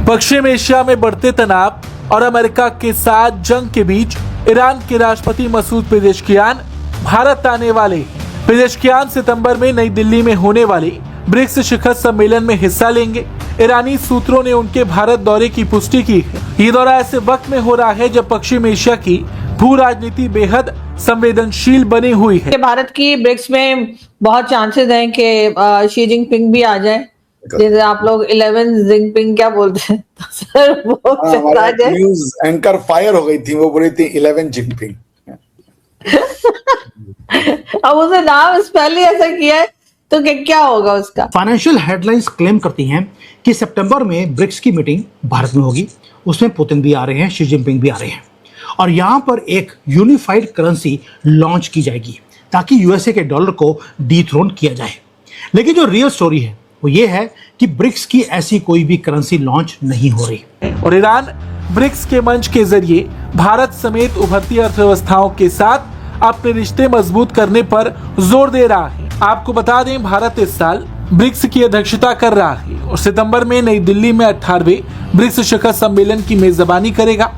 पश्चिम Asia में बढ़ते तनाव और अमेरिका के साथ जंग के बीच ईरान के राष्ट्रपति मसूद पेजेश्कियान भारत आने वाले हैं। पेजेश्कियान सितंबर में नई दिल्ली में होने वाले ब्रिक्स शिखर सम्मेलन में हिस्सा लेंगे। ईरानी सूत्रों ने उनके भारत दौरे की पुष्टि की है। ये दौरा ऐसे वक्त में हो रहा है जब पश्चिम एशिया की भू राजनीति बेहद संवेदनशील बनी हुई है। भारत की ब्रिक्स में बहुत चांसेस हैं कि शी जिनपिंग भी आ जाए, जैसे आप लोग 11 जिनपिंग क्या बोलते हैं तो सर वो आ जाए। न्यूज एंकर फायर हो गई थी, वो बोली थी 11 जिनपिंग। अब उसे नाम पहले ऐसा किया है तो क्या होगा उसका। फाइनेंशियल हेडलाइंस क्लेम करती हैं कि सितंबर में ब्रिक्स की मीटिंग भारत में होगी। उसमें पुतिन भी आ रहे हैं, शी जिनपिंग भी आ रहे हैं और यहां पर एक यूनिफाइड करेंसी लॉन्च की जाएगी ताकि यूएसए के डॉलर को डिथ्रोन किया जाए। लेकिन जो रियल स्टोरी है वो ये है कि ब्रिक्स की ऐसी कोई भी करेंसी लॉन्च नहीं हो रही और ईरान ब्रिक्स के मंच के जरिए भारत समेत उभरती अर्थव्यवस्थाओं के साथ अपने रिश्ते मजबूत करने पर जोर दे रहा है। आपको बता दें, भारत इस साल ब्रिक्स की अध्यक्षता कर रहा है और सितंबर में नई दिल्ली में 18वें ब्रिक्स शिखर सम्मेलन की मेजबानी करेगा।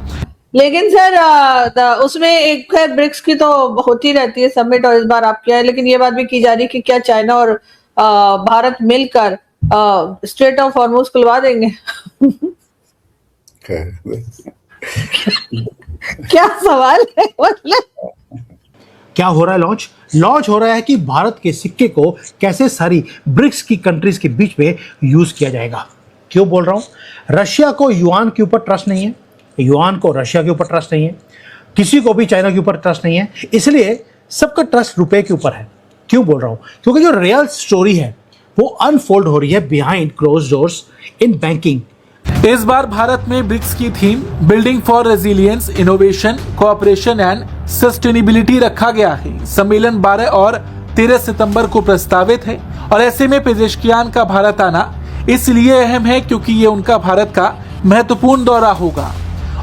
लेकिन सर उसमें एक खैर ब्रिक्स की तो होती रहती है समिट और इस बार आप क्या है, लेकिन ये बात भी की जा रही है कि क्या चाइना और भारत मिलकर स्ट्रेट ऑफ हॉर्मुज खुलवा देंगे। क्या सवाल है मतलब। क्या हो रहा है? लॉन्च हो रहा है कि भारत के सिक्के को कैसे सारी ब्रिक्स की कंट्रीज के बीच में यूज किया जाएगा। क्यों बोल रहा हूं? रशिया को युआन के ऊपर ट्रस्ट नहीं है, युआन को रशिया के ऊपर ट्रस्ट नहीं है, किसी को भी चाइना के ऊपर ट्रस्ट नहीं है, इसलिए सबका ट्रस्ट रुपए के ऊपर है। क्यों बोल रहा हूं? क्योंकि जो रियल स्टोरी है वो अनफोल्ड हो रही है behind closed doors in banking. इस बार भारत में ब्रिक्स की theme building for resilience, innovation, cooperation and sustainability रखा गया है। सम्मेलन 12 और 13 सितंबर को प्रस्तावित है और ऐसे में पेजेश्कियान का भारत आना इसलिए अहम है क्योंकि ये उनका भारत का महत्वपूर्ण दौरा होगा।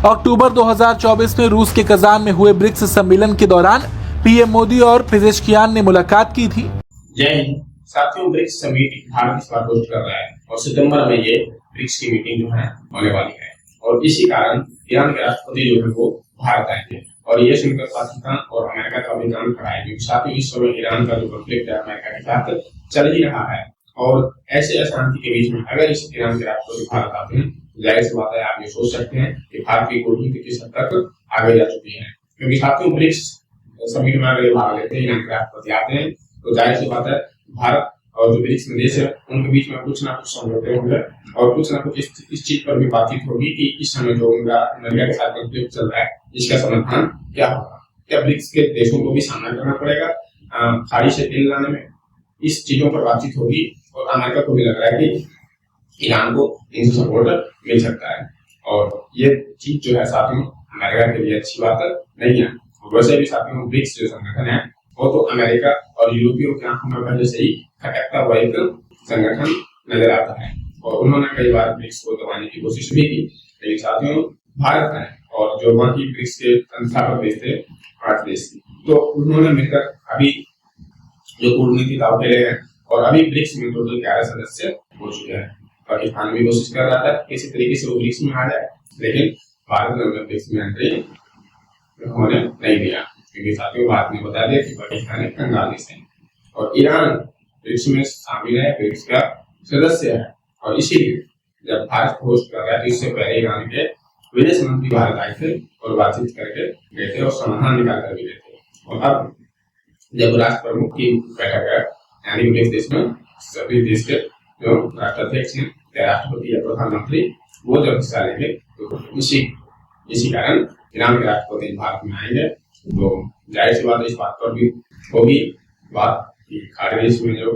अक्टूबर 2024 में रूस के कजान में हुए ब्रिक्स सम्मेलन के दौरान पीएम मोदी और पेजेश्कियान ने मुलाकात की थी। जय हिंद साथियों, ब्रिक्स समिट भारत इस बार होस्ट कर रहा है और सितंबर में ये ब्रिक्स की मीटिंग जो है होने वाली है और इसी कारण ईरान के राष्ट्रपति जो है वो भारत आएंगे और ये सुनकर पाकिस्तान और अमेरिका का भी कान खड़ा है क्योंकि साथ ही इस समय ईरान का जो कॉन्फ्लिक्ट है अमेरिका के साथ चल ही रहा है और ऐसे अशांति के बीच में अगर इस ईरान के राष्ट्रपति भारत आते हैं, जाहिर सी बात है आप ये सोच सकते हैं कि भारत की कूटनीति किस हद तक आगे जा चुकी है। क्योंकि साथियों ब्रिक्स समिट में अगर भाग लेते हैं, ईरान के राष्ट्रपति आते हैं तो जाहिर सी बात है भारत और जो ब्रिक्स में देश है उनके बीच में कुछ ना कुछ समझौते होंगे और कुछ ना कुछ इस चीज पर भी बातचीत होगी कि इस समय जो उनका अमेरिका के साथ कॉन्फ्लिक्ट चल रहा है इसका समाधान क्या होगा। क्या ब्रिक्स के देशों को भी सामना करना पड़ेगा खाड़ी से तेल लाने में? इस चीजों पर बातचीत होगी और अमेरिका को भी लग रहा है कि ईरान को इनसे सपोर्ट मिल सकता है और ये चीज जो है साथियों अमेरिका के लिए अच्छी बात नहीं है। वैसे भी साथियों ब्रिक्स जो संगठन है वो तो अमेरिका और यूरोपियों के आंखों में पहले से ही खटकता हुआ एक संगठन नजर आता है और उन्होंने कई बार ब्रिक्स को दबाने की कोशिश भी की, लेकिन साथियों भारत है और जो बाकी ब्रिक्स के संस्थापक देश थे 8 देश, तो उन्होंने मिलकर अभी जो कूटनीति दाव खेले हैं और अभी ब्रिक्स में टोटल 11 सदस्य हो चुके हैं। पाकिस्तान भी कोशिश कर रहा था किसी तरीके से वो ब्रिक्स में आ जाए, लेकिन भारत ने ब्रिक्स में एंट्री उन्होंने नहीं दिया क्योंकि साथियों भारत ने बता दिया कि पाकिस्तान एक कंगाल देश है और ईरान ब्रिक्स में शामिल है, ब्रिक्स का सदस्य है और इसीलिए जब भारत होस्ट कर रहा है तो इससे पहले ईरान के विदेश मंत्री भारत आए थे और बातचीत करके गए थे और समाधान निकाल कर भी गए थे। और अब जब राष्ट्र प्रमुख की बैठक है यानी ब्रिक्स देश में सभी देश के जो राष्ट्राध्यक्ष हैं या राष्ट्रपति या प्रधानमंत्री वो जब हिस्सा लेंगे तो इसी कारण ईरान के राष्ट्रपति भारत में आएंगे तो जाहिर सी बात है इस बात पर भी होगी बात कि खाड़ी देश में जो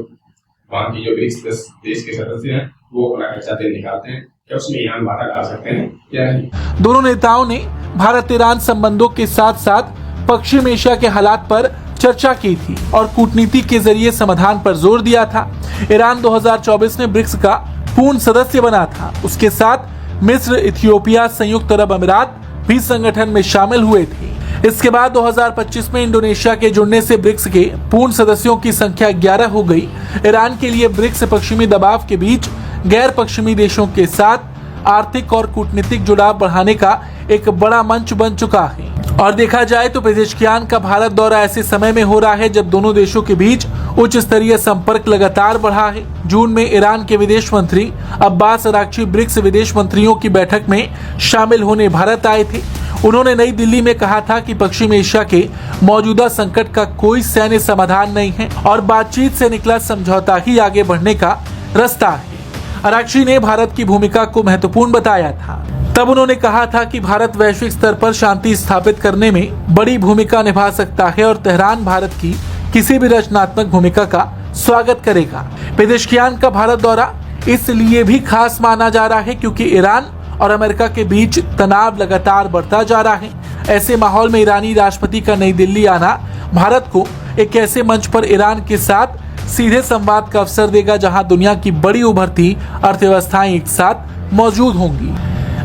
बाकी जो ब्रिक्स देश के सदस्य हैं वो अपना खर्चा तेल निकालते हैं, क्या उसमें ईरान बाधा डाल सकते हैं या नहीं। दोनों नेताओं ने भारत ईरान संबंधों के साथ साथ पश्चिम एशिया के हालात पर चर्चा की थी और कूटनीति के जरिए समाधान पर जोर दिया था। ईरान 2024 में ब्रिक्स का पूर्ण सदस्य बना था। उसके साथ मिस्र, इथियोपिया, संयुक्त अरब अमीरात भी संगठन में शामिल हुए थे। इसके बाद 2025 में इंडोनेशिया के जुड़ने से ब्रिक्स के पूर्ण सदस्यों की संख्या 11 हो गई। ईरान के लिए ब्रिक्स पश्चिमी दबाव के बीच गैर पश्चिमी देशों के साथ आर्थिक और कूटनीतिक जुड़ाव बढ़ाने का एक बड़ा मंच बन चुका है। और देखा जाए तो पेजेश्कियान का भारत दौरा ऐसे समय में हो रहा है जब दोनों देशों के बीच उच्च स्तरीय संपर्क लगातार बढ़ा है। जून में ईरान के विदेश मंत्री अब्बास अराक्ची ब्रिक्स विदेश मंत्रियों की बैठक में शामिल होने भारत आए थे। उन्होंने नई दिल्ली में कहा था कि पश्चिम एशिया के मौजूदा संकट का कोई सैन्य समाधान नहीं है और बातचीत से निकला समझौता ही आगे बढ़ने का रास्ता है। अराक्ची ने भारत की भूमिका को महत्वपूर्ण बताया था। तब उन्होंने कहा था कि भारत वैश्विक स्तर पर शांति स्थापित करने में बड़ी भूमिका निभा सकता है और तेहरान भारत की किसी भी रचनात्मक भूमिका का स्वागत करेगा। पेजेश्कियान का भारत दौरा इसलिए भी खास माना जा रहा है क्योंकि ईरान और अमेरिका के बीच तनाव लगातार बढ़ता जा रहा है। ऐसे माहौल में ईरानी राष्ट्रपति का नई दिल्ली आना भारत को एक ऐसे मंच पर ईरान के साथ सीधे संवाद का अवसर देगा जहां दुनिया की बड़ी उभरती अर्थव्यवस्थाएं एक साथ मौजूद होंगी।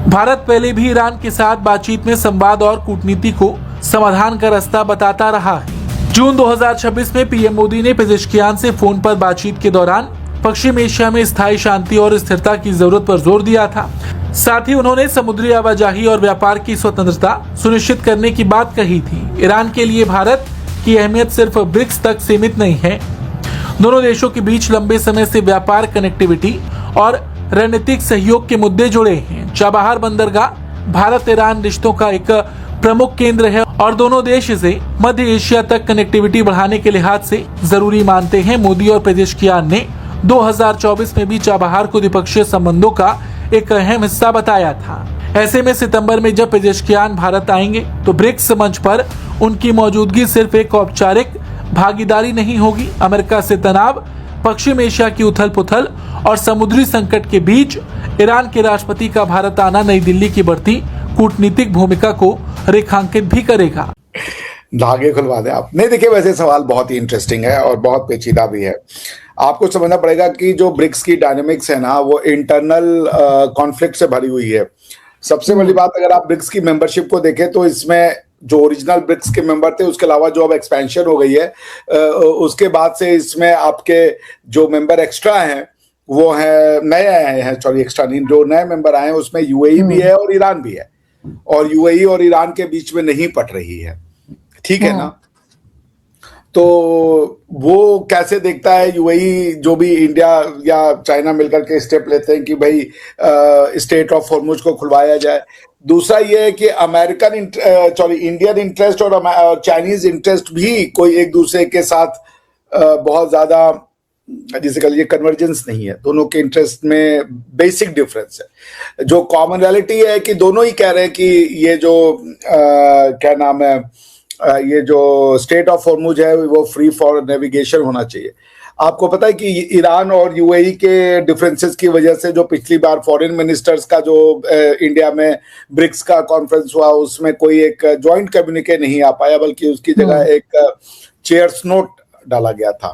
भारत पहले भी ईरान के साथ बातचीत में संवाद और कूटनीति को समाधान का रास्ता बताता रहा है। जून 2026 में पीएम मोदी ने पेजेश्कियान से फोन पर बातचीत के दौरान पश्चिम एशिया में स्थायी शांति और स्थिरता की जरूरत पर जोर दिया था। साथ ही उन्होंने समुद्री आवाजाही और व्यापार की स्वतंत्रता सुनिश्चित करने की बात कही थी। ईरान के लिए भारत की अहमियत सिर्फ ब्रिक्स तक सीमित नहीं है। दोनों देशों के बीच लंबे समय से व्यापार, कनेक्टिविटी और रणनीतिक सहयोग के मुद्दे जुड़े हैं। चाबहार बंदरगाह भारत ईरान रिश्तों का एक प्रमुख केंद्र है और दोनों देश इसे मध्य एशिया तक कनेक्टिविटी बढ़ाने के लिहाज से जरूरी मानते हैं। मोदी और पेजेश्कियान ने 2024 में भी चाबहार को द्विपक्षीय संबंधों का एक अहम हिस्सा बताया था। ऐसे में सितंबर में जब पेजेश्कियान भारत आएंगे तो ब्रिक्स मंच पर उनकी मौजूदगी सिर्फ एक औपचारिक भागीदारी नहीं होगी। अमेरिका से तनाव, पश्चिम एशिया की उथल पुथल और समुद्री संकट के बीच ईरान के राष्ट्रपति का भारत आना नई दिल्ली की बढ़ती कूटनीतिक भूमिका को रेखांकित भी करेगा। धागे खुलवा दें आप। नहीं, देखिए वैसे सवाल बहुत ही इंटरेस्टिंग है और बहुत पेचीदा भी है। आपको समझना पड़ेगा कि जो ब्रिक्स की डायनेमिक्स है ना, वो इंटरनल कॉन्फ्लिक्ट से भरी हुई है। सबसे बड़ी बात, अगर आप ब्रिक्स की मेंबरशिप को देखें तो इसमें जो ओरिजिनल ब्रिक्स के मेंबर थे उसके अलावा जो अब एक्सपेंशन हो गई है उसके बाद से इसमें आपके जो मेंबर एक्स्ट्रा हैं वो है नए आए हैं, सॉरी एक्स्ट्रा नहीं, जो नए मेंबर आए हैं उसमें यूएई भी है और ईरान भी है और यूएई और ईरान के बीच में नहीं पट रही है। ठीक है ना? तो वो कैसे देखता है यूएई, जो भी इंडिया या चाइना मिलकर के स्टेप लेते हैं कि भाई स्टेट ऑफ हॉर्मुज को खुलवाया जाए। दूसरा ये है कि इंडियन इंटरेस्ट और चाइनीज इंटरेस्ट भी कोई एक दूसरे के साथ बहुत ज्यादा, जिसे कह लीजिए, कन्वर्जेंस नहीं है। दोनों के इंटरेस्ट में बेसिक डिफरेंस है। जो कॉमन रियलिटी है कि दोनों ही कह रहे हैं कि ये जो क्या नाम है, ये जो स्टेट ऑफ हॉर्मुज है वो फ्री फॉर नेविगेशन होना चाहिए। आपको पता है कि ईरान और यूएई के डिफरेंसेस की वजह से जो पिछली बार फॉरेन मिनिस्टर्स का जो इंडिया में ब्रिक्स का कॉन्फ्रेंस हुआ उसमें कोई एक जॉइंट कम्युनिके नहीं आ पाया, बल्कि उसकी जगह एक चेयर्स नोट डाला गया था।